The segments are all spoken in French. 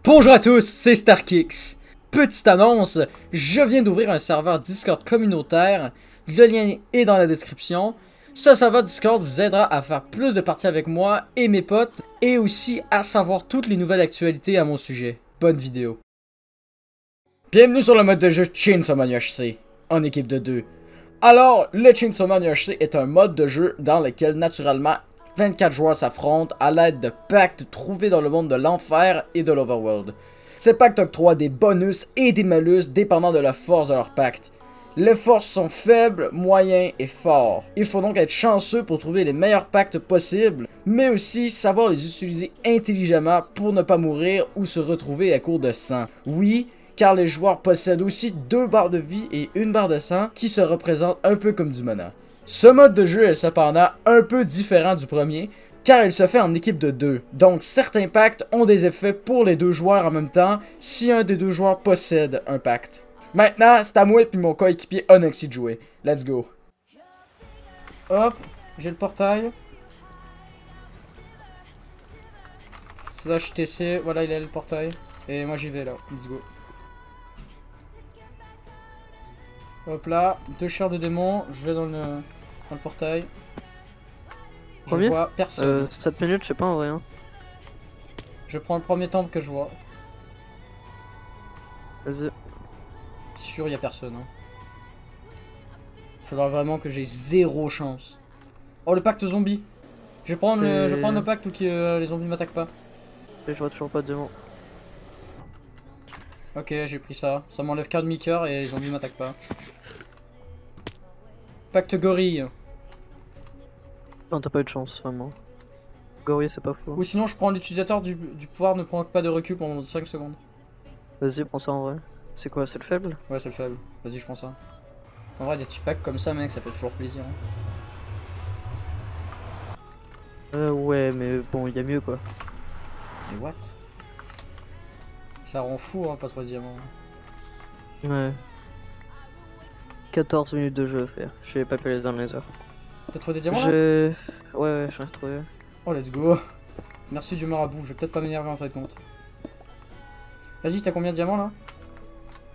Bonjour à tous, c'est StarKix. Petite annonce, je viens d'ouvrir un serveur Discord communautaire. Le lien est dans la description. Ce serveur Discord vous aidera à faire plus de parties avec moi et mes potes, et aussi à savoir toutes les nouvelles actualités à mon sujet. Bonne vidéo. Bienvenue sur le mode de jeu Chainsaw Man UHC, en équipe de 2. Alors, le Chainsaw Man UHC est un mode de jeu dans lequel naturellement 24 joueurs s'affrontent à l'aide de pactes trouvés dans le monde de l'enfer et de l'overworld. Ces pactes octroient des bonus et des malus dépendant de la force de leur pacte. Les forces sont faibles, moyens et forts. Il faut donc être chanceux pour trouver les meilleurs pactes possibles, mais aussi savoir les utiliser intelligemment pour ne pas mourir ou se retrouver à court de sang. Oui, car les joueurs possèdent aussi 2 barres de vie et 1 barre de sang qui se représentent un peu comme du mana. Ce mode de jeu est cependant un peu différent du premier, car il se fait en équipe de 2. Donc certains pactes ont des effets pour les 2 joueurs en même temps si un des 2 joueurs possède un pacte. Maintenant, c'est à moi et mon coéquipier Onyxy de jouer. Let's go. Hop, j'ai le portail. Slash TC, voilà il a le portail. Et moi j'y vais là, let's go. Hop là, 2 chairs de démon, je vais dans le portail. Je vois personne. 7 minutes, je sais pas en vrai. Hein. Je prends le premier temple que je vois. Vas-y. Sûr, y a personne. Hein. Faudra vraiment que j'ai 0 chance. Oh, le pacte zombie. Je vais prendre le pacte où les zombies m'attaquent pas. Et je vois toujours pas de démon. Ok, j'ai pris ça. Ça m'enlève qu'un demi-coeur et les zombies m'attaquent pas. Pacte gorille. Non, t'as pas eu de chance, vraiment. Gorille, c'est pas faux. Ou sinon, je prends l'utilisateur du pouvoir ne prend pas de recul pendant 5 secondes. Vas-y, prends ça en vrai. C'est quoi, c'est le faible? Ouais, c'est le faible. Vas-y, je prends ça. En vrai, des petits packs comme ça, mec, ça fait toujours plaisir. Hein. Ouais, mais bon, il y a mieux quoi. Mais what? Ça rend fou, hein, pas trop de diamants. Ouais. 14 minutes de jeu, frère. J'ai pas pu aller dans les heures. T'as trouvé des diamants là? Ouais, j'en ai retrouvé. Oh, let's go. Merci du marabout, je vais peut-être pas m'énerver en fait compte. Vas-y, t'as combien de diamants là?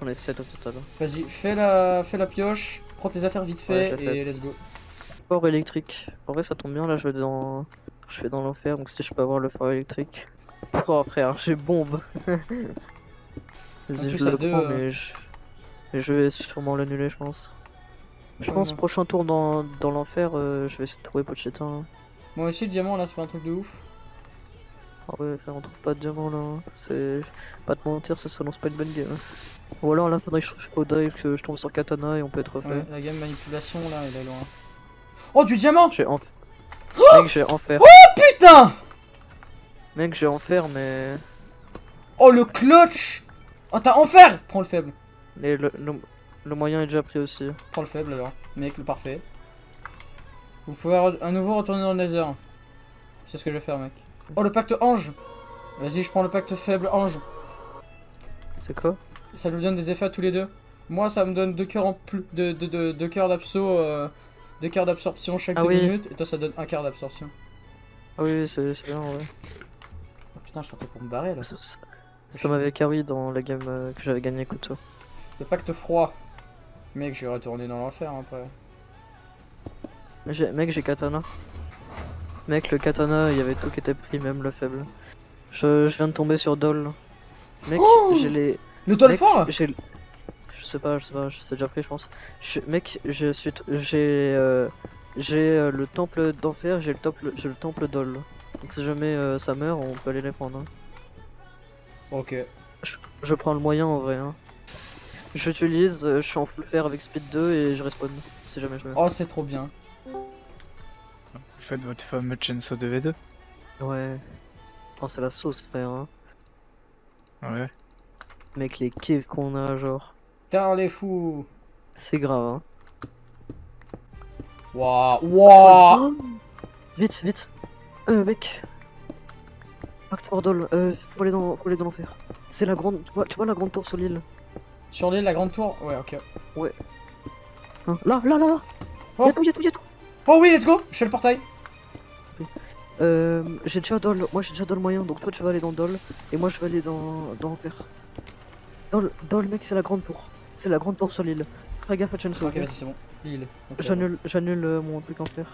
On est 7 au total. Vas-y, fais la pioche, prends tes affaires vite fait Ouais, et let's go. Fort électrique. En vrai, ça tombe bien, là je vais dans l'enfer, donc si je peux avoir le fort électrique. Oh frère, j'ai bombe. Vas-y, je le prends, mais je vais sûrement l'annuler, je pense. Je pense prochain tour dans l'enfer, je vais essayer de trouver Pochetta. Hein. Moi aussi, le diamant là, c'est pas un truc de ouf. Ah ouais, frère, on trouve pas de diamant là. Hein. C'est pas te mentir, ça s'annonce pas une bonne game. Hein. Ou alors là, faudrait que je trouve Oda que je tombe sur Katana et on peut être refait. Ouais, la game manipulation là, elle est loin. Oh, du diamant! J'ai enfer. Oh mec, j'ai enfer. Oh putain! Mec, j'ai enfer, mais. Oh, le clutch! Oh, t'as enfer! Prends le faible. Mais le moyen est déjà pris aussi. Prends le faible alors. Mec, le parfait. Vous pouvez à nouveau retourner dans le nether. C'est ce que je vais faire, mec. Oh, le pacte ange! Vas-y, je prends le pacte faible ange. C'est quoi? Ça nous donne des effets à tous les deux. Moi, ça me donne 2 cœurs en plus. 2 cœurs d'abso. 2 cœurs d'absorption chaque 2 minutes. Et toi, ça donne 1 quart d'absorption. Ah oui, c'est bien, ouais. Oh putain, je partais pour me barrer là. Ça m'avait carry dans la game que j'avais gagné couteau. Le pacte froid. Mec, je vais retourner dans l'enfer après. Mec, j'ai katana. Mec, le katana, il y avait tout qui était pris, même le faible. Je viens de tomber sur Doll. Mec, j'ai les. Le Doll fort. Je sais pas, c'est déjà pris, je pense. Mec, j'ai le temple d'enfer, j'ai le temple Doll. Donc si jamais ça meurt, on peut aller les prendre. Hein. Ok. Je prends le moyen en vrai. Hein. J'utilise, je suis en full fer avec speed 2 et je respawn si jamais je meurs. Oh, c'est trop bien. Vous faites votre fameux Chainsaw 2v2? Ouais. Oh, c'est la sauce, frère. Hein. Ouais. Mec, les kills qu'on a, genre. Putain, les fous. C'est grave, hein. Waouh, waouh. Vite, vite. Mec. Pacte Fordol, faut aller dans l'enfer. C'est la grande. Tu vois la grande tour sur l'île? Sur l'île, la grande tour? Ouais, ok. Ouais. Hein, là. Oh. Y'a tout. Oh oui, let's go. Je fais le portail. J'ai déjà Dol, moi j'ai déjà Dol moyen, donc toi tu vas aller dans Dol, et moi je vais aller dans Enfer. Dol mec, c'est la grande tour. C'est la grande tour sur l'île. Fais gaffe à Chainsaw. Ok, vas-y, c'est bon. L'île. Ok, J'annule mon truc Enfer.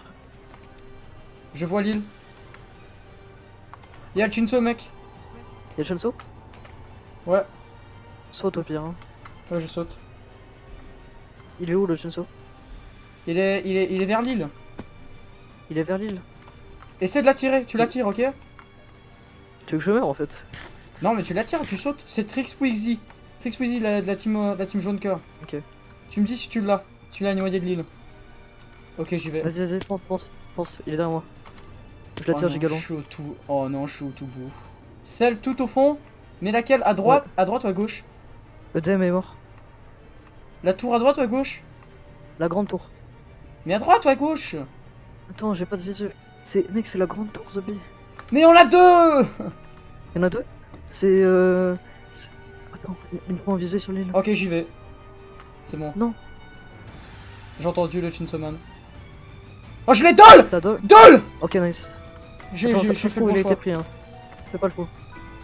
je vois l'île. Y'a le Chainsaw, mec. Y'a Chainsaw? Ouais, Saute au pire. Hein. ouais, je saute. Il est où le Chainsaw? Il est vers l'île. Il est vers l'île. Essaie de l'attirer, tu l'attires, ok? Tu veux que je meure en fait? Non, mais tu l'attires, tu sautes. C'est Trix Wixie. Trix Wixie de la team jaune cœur. Ok. Tu me dis si tu l'as. Tu l'as noyé de l'île. Ok, j'y vais. Vas-y, fonce, il est derrière moi. Je l'attire, j'ai galon. Oh non, je suis au tout bout. Celle tout au fond? Mais laquelle? À droite? Ouais. À droite ou à gauche? Le DM est mort. La tour à droite ou à gauche? La grande tour. Mais à droite ou à gauche? Attends, j'ai pas de visu. Mec, c'est la grande tour zombie. Mais on l'a deux! Y'en a deux? Attends, une fois en visu sur l'île. Ok, j'y vais. C'est bon. Non. J'ai entendu le Chainsaw Man. Oh, je l'ai Dol! T'as Dol? Dol! Ok, nice. J'ai Attends, ça fait se le trouve, bon il a choix. été pris, hein. Fais pas le faux.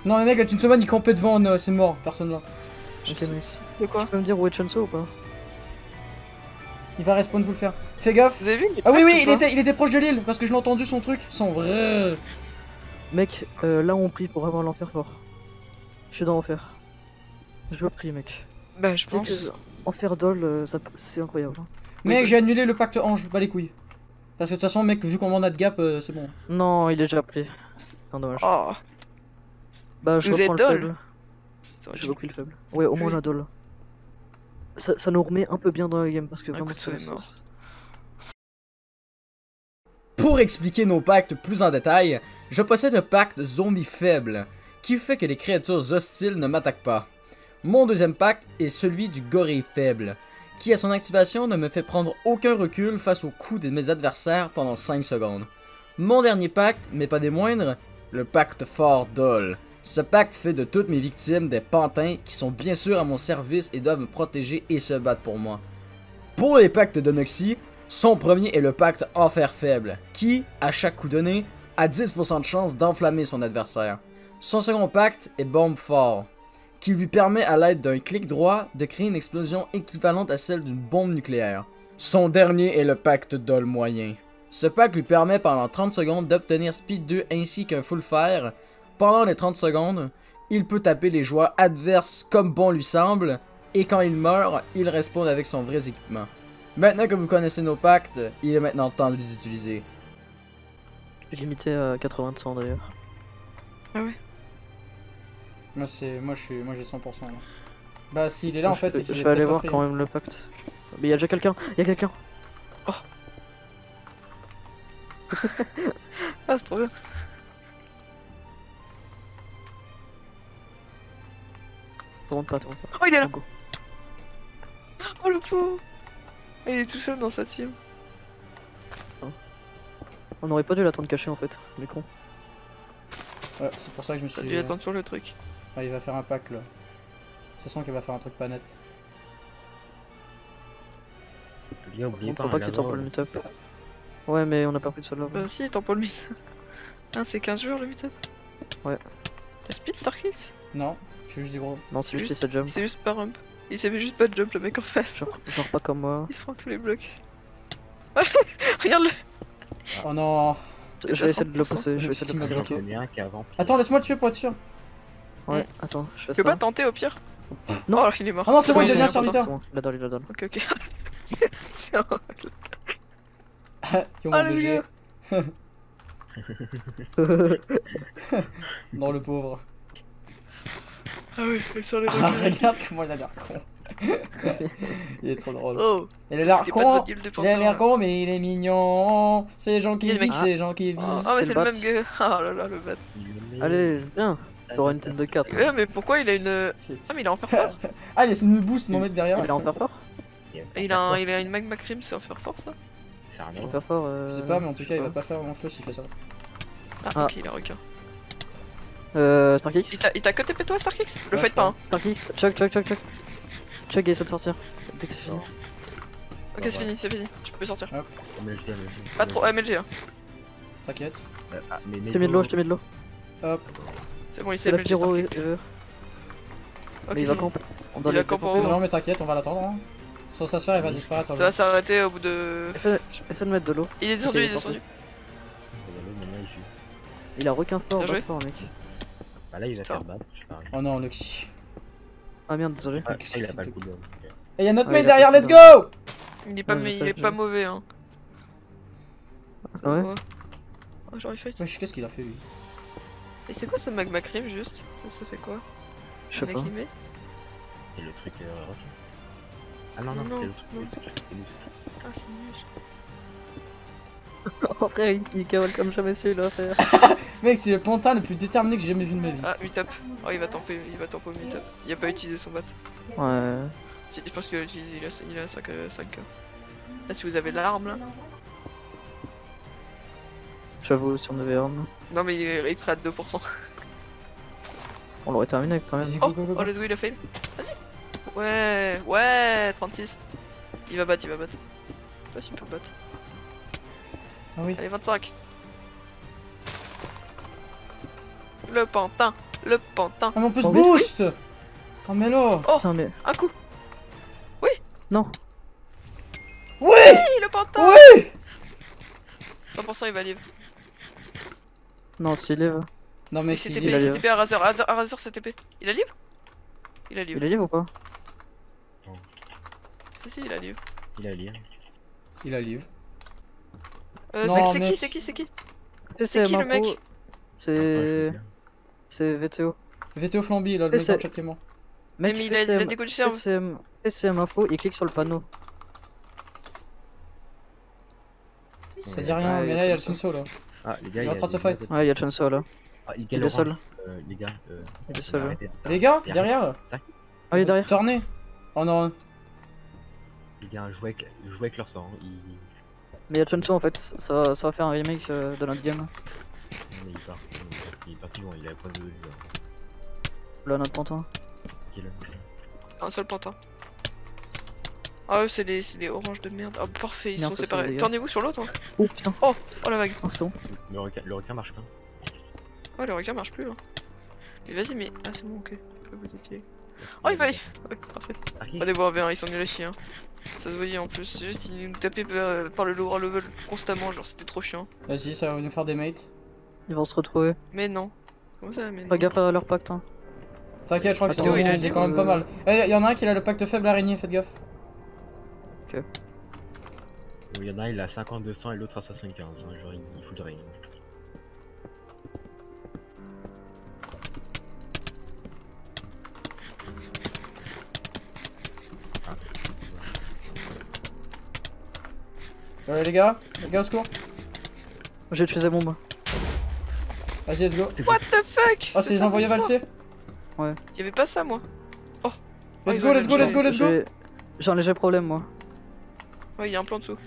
Non, mais mec, le Chainsaw Man il campait devant, c'est mort, personne là. Ok, nice. De quoi? Tu peux me dire où est Chainsaw ou pas? Il va respawn, faut le faire. Fais gaffe. Vous avez vu? Ah oui, oui, il était proche de l'île parce que je l'ai entendu son truc. Son vrai. Mec, là on prie pour avoir l'enfer fort. Je suis dans Enfer. Je prie, mec. Bah, je Tu sais pense. que Enfer Dol, c'est incroyable. Hein. Mec, j'ai annulé le pacte ange, bas les couilles. Parce que de toute façon, mec, vu qu'on en a de gap, c'est bon. Non, il est déjà pris. C'est dommage. Oh, Bah, je vous reprends êtes le Dol? faible. c'est J'ai vrai, repris le faible. Ouais, au moins Oui. la Dol. Ça nous remet un peu bien dans la game parce que Un vraiment coup de soleil mort. Pour expliquer nos pactes plus en détail, je possède le pacte zombie faible, qui fait que les créatures hostiles ne m'attaquent pas. Mon deuxième pacte est celui du gorille faible, qui à son activation ne me fait prendre aucun recul face aux coups de mes adversaires pendant 5 secondes. Mon dernier pacte, mais pas des moindres, le pacte fort Dol. Ce pacte fait de toutes mes victimes des pantins qui sont bien sûr à mon service et doivent me protéger et se battre pour moi. Pour les pactes de Noxy, son premier est le pacte Enfer Faible, qui, à chaque coup donné, a 10% de chance d'enflammer son adversaire. Son second pacte est Bombe Fort, qui lui permet à l'aide d'un clic droit de créer une explosion équivalente à celle d'une bombe nucléaire. Son dernier est le pacte Dol Moyen. Ce pacte lui permet pendant 30 secondes d'obtenir Speed 2 ainsi qu'un Full Fire. Pendant les 30 secondes, il peut taper les joueurs adverses comme bon lui semble, et quand il meurt, il respawn avec son vrai équipement. Maintenant que vous connaissez nos pactes, il est maintenant le temps de les utiliser. J'ai limité à 80 de sang d'ailleurs. Ah ouais? Moi j'ai 100% là. Bah s'il est là en fait, c'est qu'il Je est vais aller peut-être pas voir pris. quand même le pacte. Mais y'a déjà quelqu'un, Ah, c'est trop bien. Tourne pas. Oh, il est là! Go. Oh, le pauvre! Il est tout seul dans sa team. On aurait pas dû l'attendre caché en fait, c'est con. Ouais, c'est pour ça que je me T'as suis... dû attendre sur le truc. Ah, il va faire un pack là. C'est sûr qu'il va faire un truc pas net. Bien oublié On par peut pas qu'il tombe pour le meet-up. Ouais, mais on a pas pris de solo. Bah, si, tant pour le meet. Ah, c'est 15 jours le meet-up? Ouais. T'as speed Starkix? Non, je fais juste des gros. Non, c'est juste sa jump. Il s'est juste pas rump. Il s'est fait juste pas de jump le mec en face. Genre pas comme moi. Il se prend tous les blocs. Regarde-le! Oh non. Je vais essayer de le 30%. pousser, je vais essayer de le m'a pousser. bloqué. bien qu'avant. Attends, laisse-moi le tuer pour être sûr. Ouais, attends, je fais Tu peux ça. pas tenter au pire? Non. Oh, alors qu'il est mort. Ah non, c'est bon, il est devient bien, serviteur. c'est bon, il la donne. Ok, ok. C'est un... Yo, Ah, mon le 2G. vieux. Non, le pauvre. Ah oui, il sort les Ah, reculs. regarde comment il a l'air con. Il est trop drôle. Oh! Il a l'air C'était pas de con. votre guilde de Il a pantin, l'air là. con, mais il est mignon. C'est gens qui Il est vivent, mec. c'est gens qui vivent. Ah, mais c'est c'est le le bat. même gars. Ah là là, le bat. Allez, viens, t'auras une team de 4. Ouais, mais pourquoi il a une. Ah, mais il a en fer fort. Ah, il essaie de nous boost, mon mec derrière. Il a en faire fort Il a une magma cream, c'est en fer fort ça? En faire fort, Je sais pas, mais en tout cas, il va pas faire mon feu s'il fait ça. Ah, Ah. ok, il a requin. Starkix Il t'a cut TP toi, Starkix? Le Ouais, faites je pas, hein. Starkix, chug. Chug, essaie de sortir. Dès que c'est fini. Ok, c'est fini, c'est fini. Tu peux sortir. Pas trop MLG, hein. T'inquiète. Ah, mais Je te mets de l'eau, je te mets de l'eau. Hop. C'est bon, il C'est s'est la le pyro. Jester Kicks. Mais il va c'est bon. camp. On doit Il va les camp en découper. haut. Non, mais t'inquiète, on va l'attendre. Hein. Sans ça se faire, il va disparaître. Ça va s'arrêter au bout de. Essaie de mettre de l'eau. Il est descendu, Ok, il est descendu. Maintenant, il fuit. Il a requin fort, Bien joué. fort mec. Bah là, il va Putain. faire battre, je parie. Oh non, Luxi. Ah merde, désolé. Ah, il a pas le cooldown. Et y'a notre Ouais, mate il a derrière, pas let's de go! Il est pas, Ouais, je mais sais, il est je pas sais. mauvais, hein. Ah ouais. Oh, j'aurais fight. Wesh, qu'est-ce qu'il a fait lui? Et c'est quoi ce magma cream juste? Ça fait quoi? Je sais On est pas. climé? Et le truc. Ah non, non, Non, c'est le truc. non. le truc, c'est nous. Ah, c'est nul. Oh frère, il cavale comme jamais celui-là frère. Mec, c'est le pantin le plus déterminé que j'ai jamais vu de ma vie. Ah, meet-up. Oh, il va tamper au meet-up. Il a pas utilisé son bat. Ouais. Si, je pense qu'il a utilisé, il a 5 k. Là, si vous avez l'arme là. J'avoue, si on avait arme, Non, mais il serait à 2%. on l'aurait terminé quand même. Vas-y, Oh, go, go, go, oh, go. let's go, il a fail. Vas-y. Ouais, ouais, 36. Il va battre, il va battre. Je sais pas s'il peut battre. Ah oui. Allez, 25. Le pantin, le pantin. Ah, mais on peut se Oh, oui, boost! Oh, mais là! Oh, Putain, mais. un coup. Non. Oui! Hey, le pantin. Oui! 100% il va live. Non, s'il est. Non, Il mec, s'est il TP, il a il s'est live. TP à Razor. À Razor, c'est TP. Il a live? Il a live. Il est libre ou pas? Si, il a live. Il a lire. Il a live. C'est Non, qui, mec. c'est qui, c'est qui? C'est qui, le mec? C'est. C'est VTO. VTO Flamby, là, le mec c'est- dans le chat qui est mort. Mec, Mais il a des coups de serve. PCM info, il clique sur le panneau. Ça dit rien, Ouais, mais il là, il y a le comme Shinso là. Ah, les gars, Il est en train de se fight. Ouais, il y a Chainsaw là. Ah, il Il est gagne seul. orange. Les gars, Il est seul. arrêtez. Les gars, Il y a- derrière! Ah, il est derrière. Tournez! Oh non, Les gars, jouez avec leur sang. Mais il y a Chainsaw en fait. Ça va faire un remake de notre game. Mais il est parti loin, il a pas de. Là, notre pantin. Un seul pantin. Ah, eux, c'est des oranges de merde. Oh, parfait, ils Merde, sont ça, c'est séparés. des gars. Tournez-vous sur l'autre. Hein. Oh putain. Oh, oh la vague. Oh, c'est bon. Le requin marche pas. Oh, le requin marche plus là. Mais vas-y, mais. Ah, c'est bon, ok. Que vous étiez. Oh, il va. Ouais, parfait. Ah, qui Pas des voix V1, ils sont nuls à chier. Hein. Ça se voyait en plus. C'est juste, ils nous tapaient par le lower level constamment. Genre, c'était trop chiant. vas-y, ça va nous faire des mates. Ils vont se retrouver. Mais non. Comment ça, mais non? Fais gaffe à leur pacte. Hein. T'inquiète, je crois que Attends, c'est il a quand même pas mal. Eh, y en a un qui a le pacte faible araignée, faites gaffe. Il y en a, il a 50-200 et l'autre à 75. Hein, genre, il fout de rien. Les gars au secours. J'ai tué bombe. Vas-y, let's go. What the fuck? Ah, c'est les ça envoyés pour une fois. valser. Y'avait pas ça, moi. Oh. Let's il go, va let's go, le let's go, let's go. J'ai un léger problème moi. Ouais, y'a un plan dessous.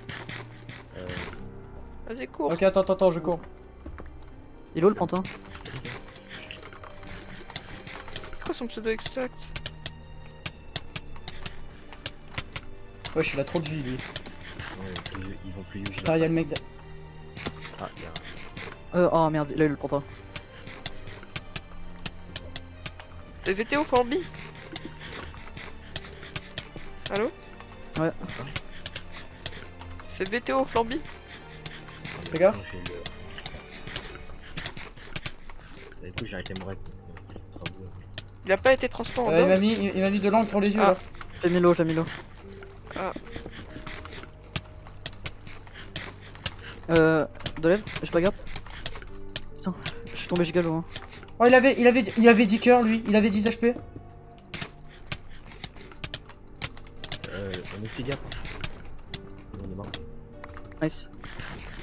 Vas-y, cours. Ok, attends, je cours. Il est où le pantin? C'est quoi son pseudo extract? Wesh, il a trop de vie lui. Ouais, ils vont plus vite. Putain, y'a le mec. Ah, il y a Oh merde, il a eu le pantin. C'est VTO Flamby. Allo? Ouais. C'est VTO Flamby. Fais gaffe. Du coup, j'ai arrêté mon rêve. Il a pas été transformé en Il dog. m'a mis de l'encre pour les yeux Ah. là. J'ai mis l'eau, j'ai mis l'eau. Ah. De lèvres, j'ai pas garde. Putain, je suis tombé giga loin. Oh, il avait 10 cœurs lui, il avait 10 HP. On est fait gaffe. On est mort. Nice.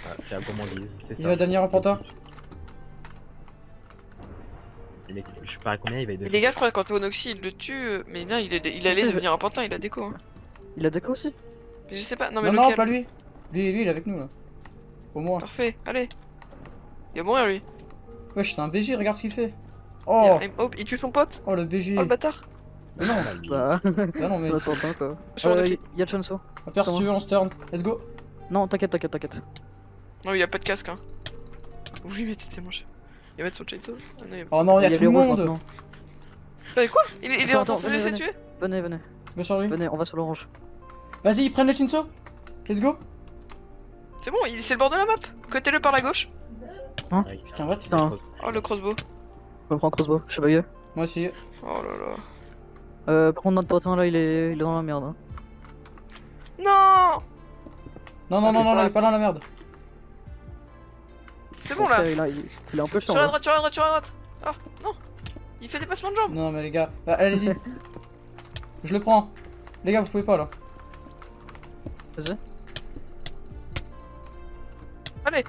Ah, c'est la gourmandise. Il va devenir un pantin. Les mecs, je sais pas à combien il va Mais devenir. les gars, je crois que quand Onoxy il le tue, mais non, il allait Si, devenir un pantin, il a déco. Hein. Il a déco aussi? Je sais pas, non mais Non, non, lequel? pas lui. Lui, il est avec nous là. Au moins. Parfait, allez. Il va mourir lui. Wesh, c'est un BG, regarde ce qu'il fait. Il, Oh, il tue son pote. oh le BG. Oh le bâtard. Mais non, Bah, ah non, mais. c'est notre pantin quoi. Sur Onoxy. Y'a Chainsaw. Père, si tu veux, on se turn. Let's go. Non, t'inquiète. Non, il a pas de casque. Hein. Vous lui mettez tellement cher. Il va mettre son chainsaw. Ah non, il Oh non, il y a tout les le rouges monde. maintenant. Bah quoi? Il est en Attends, train de se venez, laisser tuer? Venez, venez, Va sur lui. venez, on va sur l'orange. Vas-y, prennent le Shinso. Let's go. C'est bon, c'est le bord de la map. Cotez-le par la gauche. Putain, what? Putain. Oh, le crossbow. Je me prends crossbow, je suis bugué. Moi aussi. Oh là là. Par contre, notre potin là, il est dans la merde. Hein. Non! Non, non, non, non, il est pas dans la merde. C'est bon là. Frère, il est un peu chiant. Sur la là. droite, sur la droite, sur la droite. Ah, non. Il fait des passements de jambes. Non, mais les gars, bah, allez-y. Je le prends. Les gars, vous pouvez pas là. Vas-y. Allez,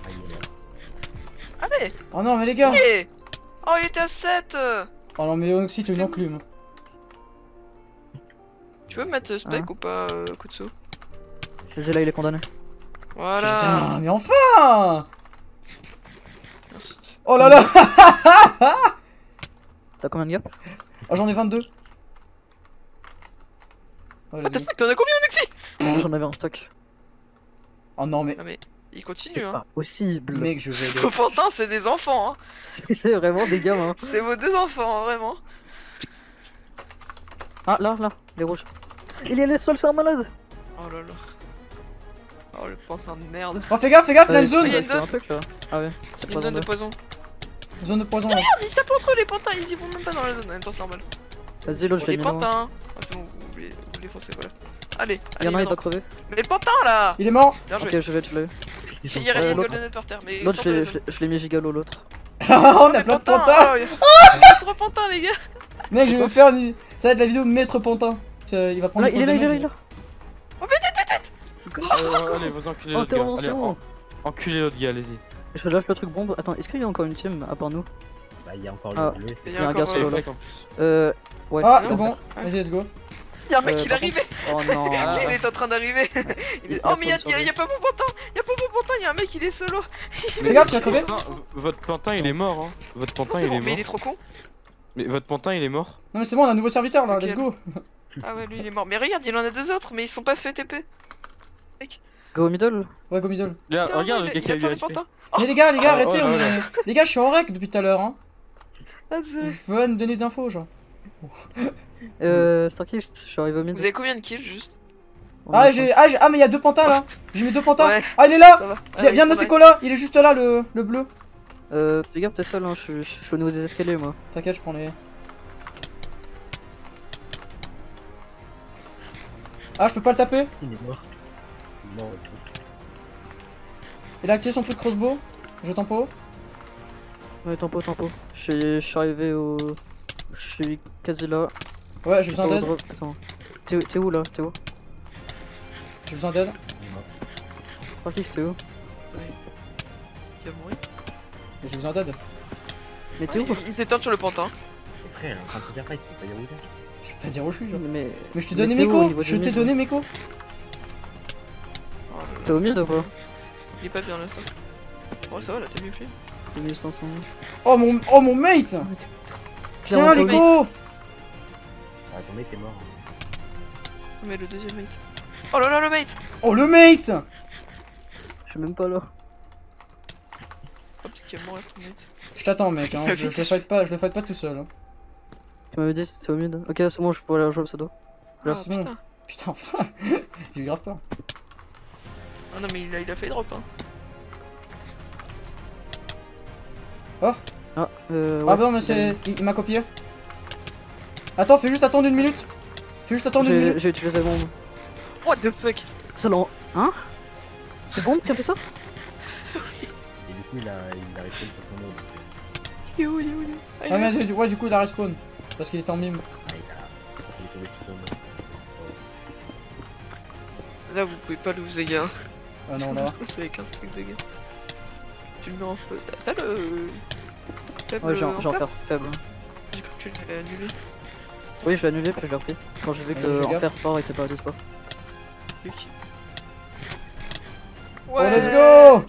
Ah, il est là. allez. Oh non, mais les gars. Yeah. Oh, il était à 7. Oh non, mais Onoxy, t'es une enclume. Tu veux mettre spec Hein ou pas, Kutsu? Vas-y, là, il est condamné. Voilà. Putain, mais enfin. Merci. Oh là là. T'as combien de gap? Oh, j'en ai 22. Oh, What the vas-y. fuck, t'en as combien, Onoxy? J'en avais en stock. Oh non, mais Ah, mais il C'est continue, hein. pas possible. mec, je vais. Vos pantins, c'est des enfants, hein. C'est vraiment des gamins. C'est vos deux enfants, hein, vraiment. Ah, là, les rouges. Il est allé seul, c'est un malade. Oh là là. Oh, le pantin de merde. Oh, fais gaffe, il y a une zone. il y a une C'est un truc là. Ah ouais, c'est Il y a une zone de pas poison. Zone de poison là. Merde, ils se tapent entre eux, les pantins, ils y vont même pas dans la zone. En même temps, c'est normal. Vas-y, l'autre, je l'ai Les mis là. pantins. Ah, c'est bon, vous les foncez, voilà. Allez, Il y en a un, allez, il doit crever. mais le pantin là. Il est mort. Bien joué. Ok, je vais, tu l'as eu. Ils sont Il y a pas- une l'autre- golden par terre, mais. L'autre, sortez la zone. je l'ai mis gigalo, l'autre. On a Les plein de pantins, pantins. oh, il y a 3 pantins, les gars. Mec, je vais faire une. Ça va être la vidéo Maître Pantin. Il va prendre Là, une il est là, photo il est là, de il est là. Allez, vous enculez l'autre gars. Allez, Intervention. enculez l'autre gars, allez-y. Je lâche le truc bombe. Attends, est-ce qu'il y a encore une team à part nous? Bah, il y a encore Ah. le bleu. Il y y a un a gars encore. solo, là. Fake en plus. Ouais. Ah, non. c'est bon. Vas-y, let's go. Il y a un mec, il est par arrivé. contre- Oh non. Ah. Il est en train d'arriver. Il est- Il Oh, mais il y a spawn pas vos pantins. Il y a pas vos pantins, il y a un mec, il est solo. Fais gaffe, tu vas crever. Votre pantin il est mort, hein. Votre Non, pantin c'est il bon, est mais il est mort. trop con. Mais votre pantin il est mort. Non, mais c'est bon, on a un nouveau serviteur là, Ok. let's go. Ah ouais, lui il est mort. Mais regarde, il en a 2 autres, mais ils sont pas fait TP. Go au middle. Ouais, go middle. Là, Putain, regarde le il gars qui a plein eu de HP. pantins. Mais les gars, Oh, arrêtez. oh on là est- Les gars, je suis en rec depuis tout à l'heure. Hein. Ah, désolé. Vous pouvez pas me donner d'infos, genre. Starkix, je suis arrivé au mid. Vous avez combien de kills juste? On Ah, a ah, mais il y a 2 pantins là. J'ai mis 2 pantins. Ouais. Ah, il est là. Ça va. Viens de ces là. Il est juste là, le bleu. Fais gaffe, t'es seul, hein. Je suis au niveau des escaliers, moi. T'inquiète, je prends les. Ah, je peux pas le taper. Il est mort. Il est mort et tout. Il a activé son truc crossbow. Je tempo. Ouais, tempo. Je suis arrivé au. Je suis quasi là. Ouais, j'ai besoin Au d'aide. drop. Attends. T'es où là? T'es où? J'ai besoin d'aide. Il est mort. Starkix, t'es où? Il va mourir. J'ai besoin d'aide. Mais t'es où? Il s'éteint sur le pantin. Et frère, il est en train de se faire fight, il peut pas y aller. Je peux pas dire où je suis, genre. Mais Mais je t'ai Mais donné t'es mes où au co. niveau Je du t'ai mid, donné mes co. Oh là là. t'es au mid ou pas? Il est pas bien là, ça. Oh, ça va là, t'as mieux fait. 2500. Oh mon mate. Tiens les co. Ah, ton mec est mort. Mais le deuxième mate. Oh là là, le mate. Oh le mate. Je suis même pas là. Oh, parce qu'il est mort ton mate. Je t'attends mec, hein. Je le fight pas tout seul. Hein. Tu m'avais dit si t'es au mid. Ok, c'est bon, je peux aller à jouer pseudo. Là, Ah, c'est bon. putain. Putain, enfin. J'ai eu grave peur. Ah non, mais il a fait drop, hein. Ah, ouais. Ah bah non mais c'est... Il m'a copié. Attends, fais juste attendre 1 minute. Fais juste attendre 1 minute. J'ai utilisé la bombe. What the fuck? Ça l'a. Hein? C'est bombe qui a fait ça? Et du coup, il a réussi sur son mode. Il est où, il est où, il est où? Ah, il est Ah là. mais ouais, du coup il a respawn. Parce qu'il était en mime. Ah, il est tombé sur son mode. Là, vous pouvez pas lose, les gars. Ah non là. C'est avec un stick de gars. Tu le mets en feu. T'as le. Faible Ouais, j'ai en en fer faire faible. J'ai cru que tu l'avais annulé. Oui, je l'ai annulé puis je l'ai repris. Quand j'ai vu Ouais, que fais en gaffe. fer fort était pas à dispo. Ok. Oh, let's go!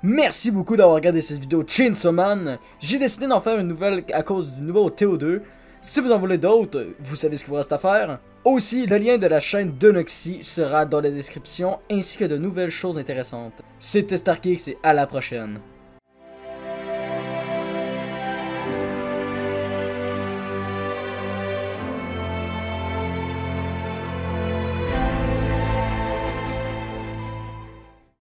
Merci beaucoup d'avoir regardé cette vidéo Chainsaw Man. J'ai décidé d'en faire une nouvelle à cause du nouveau TO2. Si vous en voulez d'autres, vous savez ce qu'il vous reste à faire. Aussi, le lien de la chaîne de Noxy sera dans la description, ainsi que de nouvelles choses intéressantes. C'était Starkix et à la prochaine.